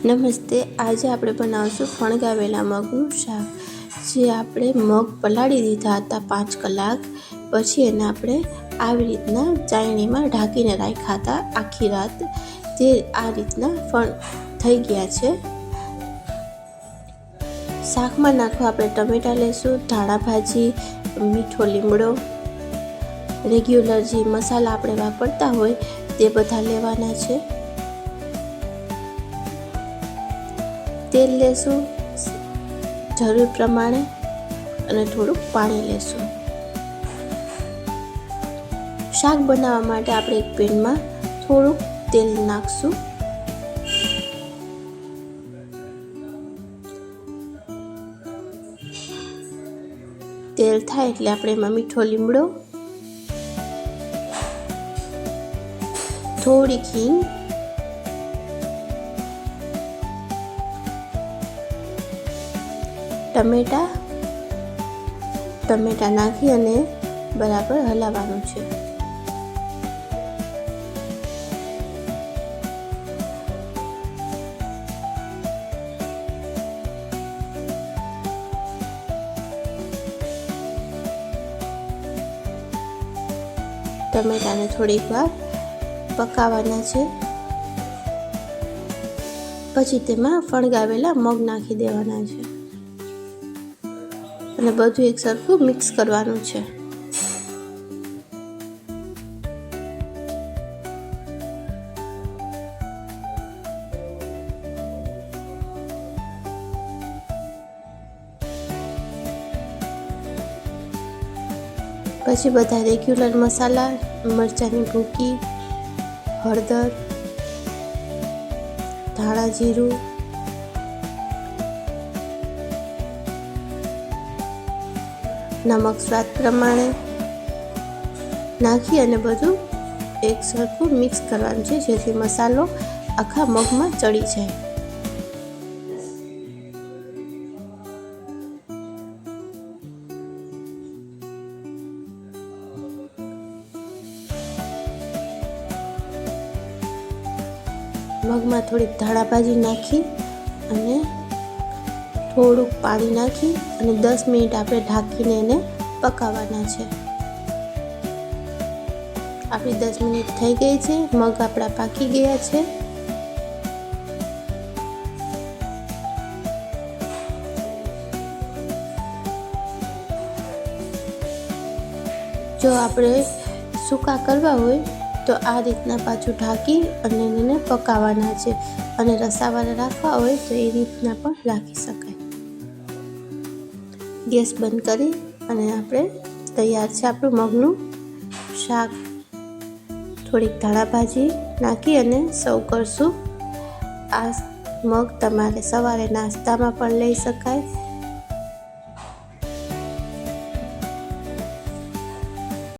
નમસ્તે, આજે આપણે બનાવશું ફણગાવેલા મગનું શાક. જે આપણે મગ પલાળી દીધા હતા 5 કલાક, પછી એને આપણે આવી રીતના ચાયણીમાં ઢાંકીને રાખ્યા હતા આખી રાત. તે આ રીતના થઈ ગયા છે. શાકમાં નાખવા આપણે ટમેટાં લઈશું, ધાણા ભાજી, મીઠો લીમડો, રેગ્યુલર જે મસાલા આપણે વાપરતા હોય તે બધા લેવાના છે. તેલ લેશું જરૂર પ્રમાણે અને થોડુંક પાણી લેશું. શાક બનાવવા માટે આપણે એક પેનમાં થોડુંક તેલ નાખશું. તેલ થાય એટલે આપણે એમાં મીઠો લીમડો, થોડી હિંગ, ટમેટા નાખી અને બરાબર હલાવવાનું છે. ટમેટાને થોડીક વાર પકાવવાના છે. પછી તેમાં ફણગાવેલા મગ નાખી દેવાના છે અને બધું એક સરખું મિક્સ કરવાનું છે. પછી બધા રેગ્યુલર મસાલા, મરચાંની ભૂકી, હળદર, ધાણા જીરું, નમક સ્વાદ પ્રમાણે નાખી અને બધું એક સરખું મિક્સ કરવાનું છે, જેથી મસાલો આખા મગમાં ચડી જાય. મગમાં થોડીક ધાણા ભાજી નાખી અને થોડુંક પાણી નાખી અને 10 મિનિટ આપણે ઢાંકીને એને પકાવવાના છે. આપણી 10 મિનિટ થઈ ગઈ છે. મગ આપણા પાકી ગયા છે. જો આપણે સૂકા કરવા હોય તો આ રીતના પાછું ઢાંકી અને એને પકાવવાના છે, અને રસાવાળા રાખવા હોય તો એ રીતના પણ રાખી શકાય. ગેસ બંધ કરી અને આપણે તૈયાર છે આપણું મગનું શાક. થોડીક ધાણા ભાજી નાખી અને સર્વ કરશું. આ મગ તમારે સવારે નાસ્તામાં પણ લઈ શકાય